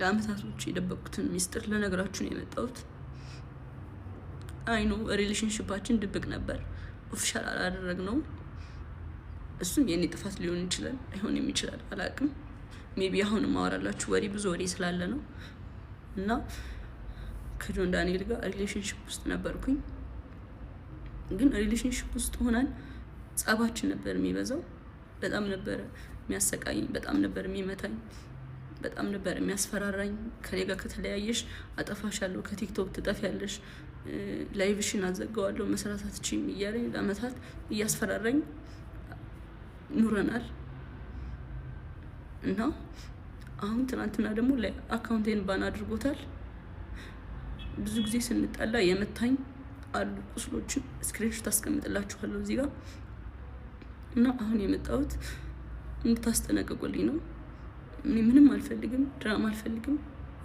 ለአመታቶች የደበቁትን ሚስጥር ልነግራችሁ ነው የመጣሁት። አይኑ ሪሌሽንሺፓችን ድብቅ ነበር፣ ኦፊሻል አላደረግነውም። እሱም የኔ ጥፋት ሊሆን ይችላል፣ አይሆንም ይችላል፣ አላውቅም። ሜቢ አሁን ማወራላችሁ ወሬ ብዙ ወሬ ስላለ ነው። እና ከጆን ዳንኤል ጋር ሪሌሽንሺፕ ውስጥ ነበርኩኝ። ግን ሪሌሽንሺፕ ውስጥ ሆነን ጸባችን ነበር የሚበዛው። በጣም ነበር የሚያሰቃኝ፣ በጣም ነበር የሚመታኝ፣ በጣም ነበር የሚያስፈራራኝ። ከኔ ጋር ከተለያየሽ አጠፋሻለሁ፣ ከቲክቶክ ትጠፊያለሽ፣ ላይቭሽን አዘጋዋለሁ፣ መስራት አትችይም እያለኝ ለአመታት እያስፈራራኝ ኑረናል። እና አሁን ትናንትና ደግሞ ላይ አካውንቴን ባን አድርጎታል። ብዙ ጊዜ ስንጠላ የመታኝ አሉ ቁስሎችን ስክሪንሾት አስቀምጥላችኋለሁ እዚህ ጋር። እና አሁን የመጣሁት እንድታስጠነቅቁልኝ ነው። እኔ ምንም አልፈልግም፣ ድራማ አልፈልግም።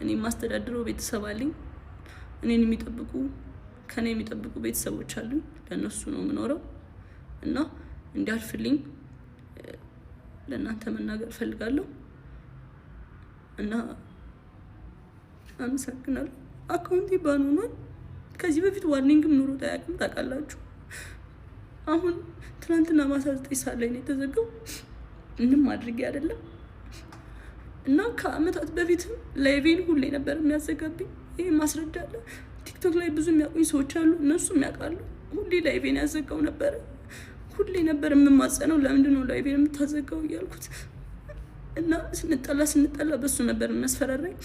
እኔ ማስተዳድረው ቤተሰብ አለኝ፣ እኔን የሚጠብቁ ከኔ የሚጠብቁ ቤተሰቦች አሉኝ። ለእነሱ ነው የምኖረው እና እንዲያልፍልኝ ለእናንተ መናገር እፈልጋለሁ። እና አመሰግናለሁ። አካውንቴ ባን ሆኗል። ከዚህ በፊት ዋርኒንግም ኑሮ አያውቅም፣ ታውቃላችሁ። አሁን ትናንትና ማታ 9 ሰዓት ላይ ነው የተዘጋው። ምንም አድርጌ አይደለም። እና ከአመታት በፊትም ላይቬን ሁሌ ነበር የሚያዘጋብኝ። ይሄ ማስረጃ አለ። ቲክቶክ ላይ ብዙ የሚያውቁኝ ሰዎች አሉ፣ እነሱም ያውቃሉ። ሁሌ ላይቬን ያዘጋው ነበር። ሁሌ ነበር የምማጸነው፣ ለምንድን ነው ላይቬን የምታዘጋው እያልኩት። እና ስንጠላ በሱ ነበር የሚያስፈራራኝ።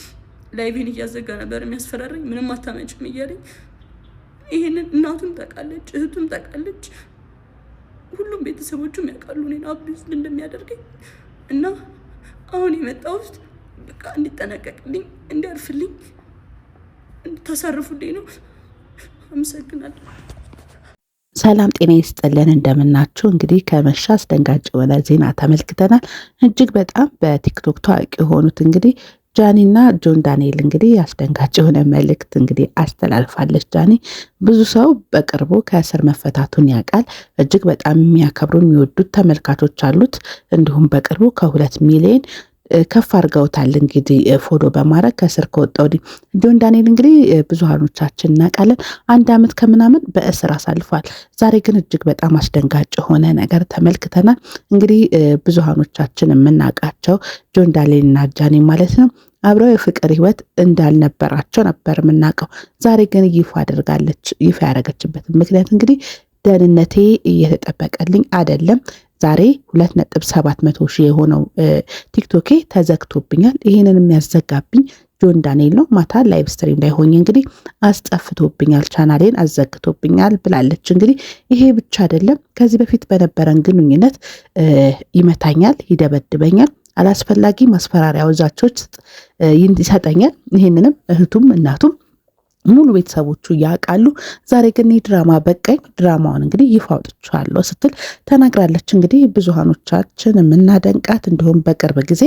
ላይቬን እያዘጋ ነበር የሚያስፈራራኝ። ምንም አታመጭም እያለኝ። ይሄንን እናቱም ታውቃለች፣ እህቱም ታውቃለች፣ ሁሉም ቤተሰቦቹም ያውቃሉ እኔን አቢዩዝ እንደሚያደርገኝ። እና አሁን የመጣሁት በቃ እንዲጠነቀቅልኝ፣ እንዲያርፍልኝ፣ እንድታሳርፉልኝ ነው። አመሰግናለሁ። ሰላም ጤና ይስጥልን፣ እንደምናችሁ። እንግዲህ ከመሻ አስደንጋጭ የሆነ ዜና ተመልክተናል። እጅግ በጣም በቲክቶክ ታዋቂ የሆኑት እንግዲህ ጃኒና ጆን ዳንኤል እንግዲህ አስደንጋጭ የሆነ መልእክት እንግዲህ አስተላልፋለች። ጃኒ ብዙ ሰው በቅርቡ ከእስር መፈታቱን ያውቃል። እጅግ በጣም የሚያከብሩ የሚወዱት ተመልካቾች አሉት። እንዲሁም በቅርቡ ከ2 ሚሊዮን ከፍ አድርገውታል። እንግዲህ ፎሎ በማድረግ ከእስር ከወጣ ወዲህ ጆን ዳንኤል እንግዲህ ብዙሃኖቻችን እናውቃለን፣ 1 ዓመት ከምናምን በእስር አሳልፏል። ዛሬ ግን እጅግ በጣም አስደንጋጭ የሆነ ነገር ተመልክተናል። እንግዲህ ብዙሃኖቻችን የምናውቃቸው ጆን ዳንኤልና ጃኒ ማለት ነው አብረው የፍቅር ህይወት እንዳልነበራቸው ነበር የምናውቀው። ዛሬ ግን ይፋ ያደረገችበት ምክንያት እንግዲህ ደህንነቴ እየተጠበቀልኝ አይደለም፣ ዛሬ 2.700 ሺህ የሆነው ቲክቶኬ ተዘግቶብኛል። ይሄንን የሚያዘጋብኝ ጆን ዳንኤል ነው። ማታ ላይቭ ስትሪም ላይ ሆኜ እንግዲህ አስጠፍቶብኛል፣ ቻናሌን አዘግቶብኛል ብላለች። እንግዲህ ይሄ ብቻ አይደለም፣ ከዚህ በፊት በነበረን ግንኙነት ይመታኛል፣ ይደበድበኛል፣ አላስፈላጊ ማስፈራሪያ ዛቻዎች ይሰጠኛል። ይሄንንም እህቱም እናቱም ሙሉ ቤተሰቦቹ ያውቃሉ። ዛሬ ግን ድራማ በቃኝ፣ ድራማውን እንግዲህ ይፋ አውጥቻለሁ ስትል ተናግራለች። እንግዲህ ብዙሃኖቻችን የምናደንቃት እንዲሁም በቅርብ ጊዜ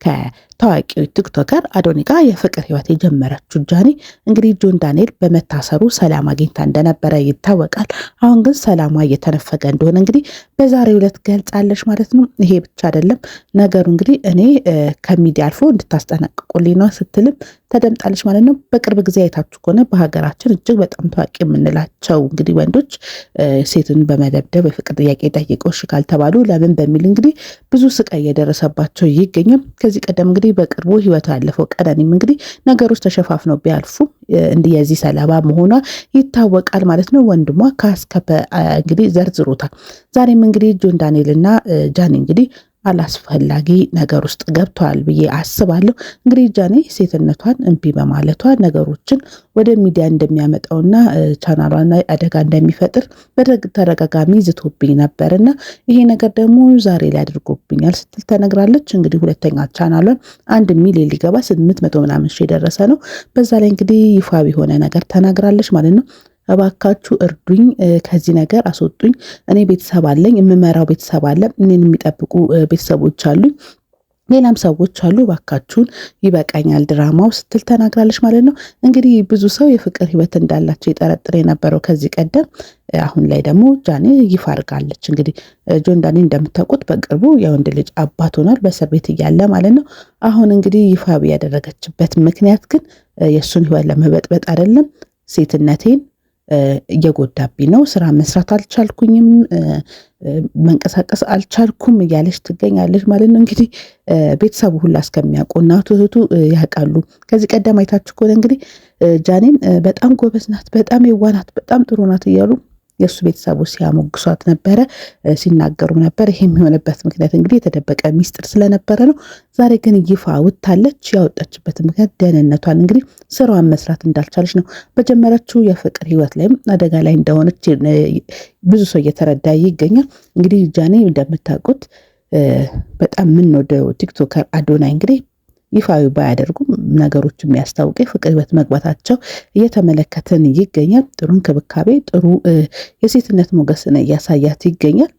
ከታዋቂው ቲክቶከር አዶኒ ጋር የፍቅር ህይወት የጀመረችው ጃኒ እንግዲህ ጆን ዳንኤል በመታሰሩ ሰላም አግኝታ እንደነበረ ይታወቃል። አሁን ግን ሰላሟ እየተነፈገ እንደሆነ እንግዲህ በዛሬው ዕለት ገልጻለች ማለት ነው። ይሄ ብቻ አይደለም ነገሩ እንግዲህ እኔ ከሚዲያ አልፎ እንድታስጠነቅቁልኝ ነው ስትልም ተደምጣለች ማለት ነው። በቅርብ ጊዜ አይታችሁ ከሆነ በሀገራችን እጅግ በጣም ታዋቂ የምንላቸው እንግዲህ ወንዶች ሴትን በመደብደብ የፍቅር ጥያቄ ጠይቀው እሺ ካልተባሉ ለምን በሚል እንግዲህ ብዙ ስቃይ እየደረሰባቸው ይገኛል። ከዚህ ቀደም እንግዲህ በቅርቡ ህይወቱ ያለፈው ቀነኒም እንግዲህ ነገሮች ተሸፋፍነው ቢያልፉ እንዲህ የዚህ ሰለባ መሆኗ ይታወቃል ማለት ነው። ወንድሟ ካስከበ እንግዲህ ዘርዝሮታል። ዛሬም እንግዲህ ጆን ዳንኤል እና ጃኒ እንግዲህ አላስፈላጊ ነገር ውስጥ ገብተዋል ብዬ አስባለሁ። እንግዲህ ጃኒ ሴትነቷን እምቢ በማለቷ ነገሮችን ወደ ሚዲያ እንደሚያመጣውና ቻናሏን አደጋ እንደሚፈጥር በተደጋጋሚ ዝቶብኝ ነበርና ይሄ ነገር ደግሞ ዛሬ ላይ አድርጎብኛል ስትል ተነግራለች። እንግዲህ ሁለተኛ ቻናሏን 1 ሚሊዮን ሊገባ 800 ምናምን ሺህ የደረሰ ነው። በዛ ላይ እንግዲህ ይፋ የሆነ ነገር ተናግራለች ማለት ነው። እባካችሁ እርዱኝ፣ ከዚህ ነገር አስወጡኝ። እኔ ቤተሰብ አለኝ፣ የምመራው ቤተሰብ አለ፣ እኔን የሚጠብቁ ቤተሰቦች አሉኝ። ሌላም ሰዎች አሉ ባካችሁን ይበቃኛል ድራማው ስትል ተናግራለች ማለት ነው። እንግዲህ ብዙ ሰው የፍቅር ህይወት እንዳላቸው የጠረጥር የነበረው ከዚህ ቀደም፣ አሁን ላይ ደግሞ ጃኒ ይፋ አድርጋለች። እንግዲህ ጆን ዳኒ እንደምታውቁት በቅርቡ የወንድ ልጅ አባት ሆኗል፣ በእስር ቤት እያለ ማለት ነው። አሁን እንግዲህ ይፋ ያደረገችበት ምክንያት ግን የእሱን ህይወት ለመበጥበጥ አይደለም፣ ሴትነቴን እየጎዳብኝ ነው፣ ስራ መስራት አልቻልኩኝም፣ መንቀሳቀስ አልቻልኩም እያለች ትገኛለች ማለት ነው። እንግዲህ ቤተሰቡ ሁላ እስከሚያውቁ እናቱ እህቱ ያውቃሉ። ከዚህ ቀደም አይታችሁ ከሆነ እንግዲህ ጃኒን በጣም ጎበዝ ናት፣ በጣም የዋህ ናት፣ በጣም ጥሩ ናት እያሉ የእሱ ቤተሰቦች ሲያሞግሷት ነበረ፣ ሲናገሩም ነበር። ይሄ የሚሆንበት ምክንያት እንግዲህ የተደበቀ ሚስጥር ስለነበረ ነው። ዛሬ ግን ይፋ ወጥታለች። ያወጣችበት ምክንያት ደህንነቷን እንግዲህ ስራዋን መስራት እንዳልቻለች ነው። በጀመረችው የፍቅር ህይወት ላይም አደጋ ላይ እንደሆነች ብዙ ሰው እየተረዳ ይገኛል። እንግዲህ ጃኒ እንደምታውቁት በጣም የምንወደው ቲክቶከር አዶናይ እንግዲህ ይፋዊ ባያደርጉም ነገሮች የሚያስታውቅ ፍቅር ህይወት መግባታቸው እየተመለከትን ይገኛል። ጥሩ እንክብካቤ፣ ጥሩ የሴትነት ሞገስን እያሳያት ይገኛል።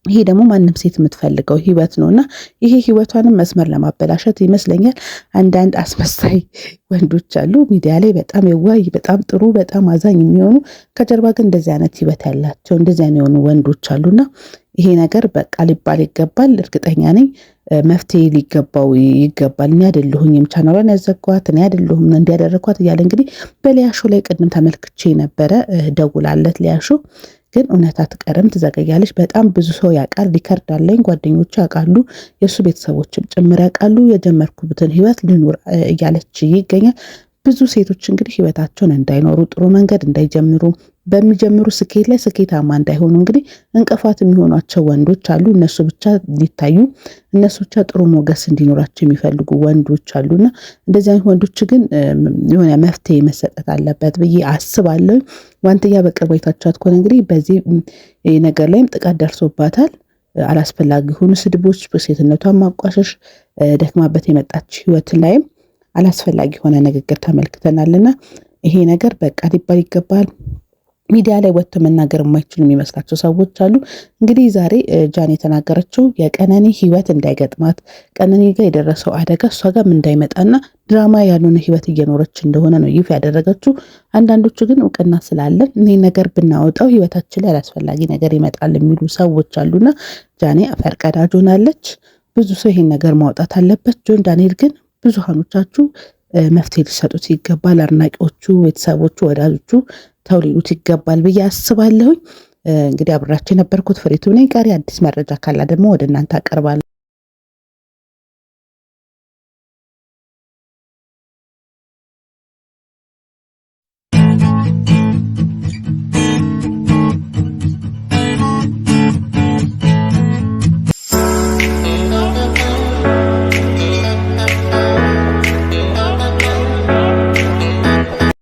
ይሄ ደግሞ ማንም ሴት የምትፈልገው ህይወት ነው እና ይሄ ህይወቷንም መስመር ለማበላሸት ይመስለኛል አንዳንድ አስመሳይ ወንዶች አሉ ሚዲያ ላይ በጣም የዋይ፣ በጣም ጥሩ፣ በጣም አዛኝ የሚሆኑ ከጀርባ ግን እንደዚህ አይነት ህይወት ያላቸው እንደዚህ አይነት የሆኑ ወንዶች አሉና ይሄ ነገር በቃ ሊባል ይገባል። እርግጠኛ ነኝ መፍትሄ ሊገባው ይገባል። እኔ አይደለሁኝም ቻናሏን ያዘጓት፣ እኔ አይደለሁም እንዲያደረኳት እያለ እንግዲህ በሊያሾ ላይ ቅድም ተመልክቼ ነበረ። ደውላለት ሊያሾ ግን እውነት አትቀርም፣ ትዘገያለች። በጣም ብዙ ሰው ያውቃል፣ ሪከርድ አለኝ፣ ጓደኞች ያውቃሉ፣ የእሱ ቤተሰቦችም ጭምር ያውቃሉ። የጀመርኩበትን ህይወት ልኑር እያለች ይገኛል። ብዙ ሴቶች እንግዲህ ህይወታቸውን እንዳይኖሩ፣ ጥሩ መንገድ እንዳይጀምሩ፣ በሚጀምሩ ስኬት ላይ ስኬታማ እንዳይሆኑ እንግዲህ እንቅፋት የሚሆኗቸው ወንዶች አሉ። እነሱ ብቻ ሊታዩ፣ እነሱ ብቻ ጥሩ ሞገስ እንዲኖራቸው የሚፈልጉ ወንዶች አሉና እንደዚህ አይነት ወንዶች ግን የሆነ መፍትሄ መሰጠት አለበት ብዬ አስባለሁ። ዋንትያ በቅርቡ አይታችኋት ከሆነ እንግዲህ በዚህ ነገር ላይም ጥቃት ደርሶባታል። አላስፈላጊ የሆኑ ስድቦች፣ በሴትነቷን ማቋሸሽ፣ ደክማበት የመጣች ህይወት ላይም አላስፈላጊ የሆነ ንግግር ተመልክተናልና ይሄ ነገር በቃ ሊባል ይገባል። ሚዲያ ላይ ወጥቶ መናገር የማይችሉ የሚመስላቸው ሰዎች አሉ። እንግዲህ ዛሬ ጃኒ የተናገረችው የቀነኒ ህይወት እንዳይገጥማት፣ ቀነኒ ጋር የደረሰው አደጋ እሷ ጋርም እንዳይመጣና ድራማ ያልሆነ ህይወት እየኖረች እንደሆነ ነው ይፋ ያደረገችው። አንዳንዶቹ ግን እውቅና ስላለን እኔ ነገር ብናወጣው ህይወታችን ላይ አላስፈላጊ ነገር ይመጣል የሚሉ ሰዎች አሉና ጃኒ ፈርቀዳጅ ሆናለች። ብዙ ሰው ይሄን ነገር ማውጣት አለበት። ጆን ዳንኤል ግን ብዙሃኖቻችሁ መፍትሄ ሊሰጡት ይገባል። አድናቂዎቹ፣ ቤተሰቦቹ፣ ወዳጆቹ ተው ሊሉት ይገባል ብዬ አስባለሁኝ። እንግዲህ አብራችሁ የነበርኩት ፍሬቱ ነኝ። ቀሪ አዲስ መረጃ ካላ ደግሞ ወደ እናንተ አቀርባለሁ።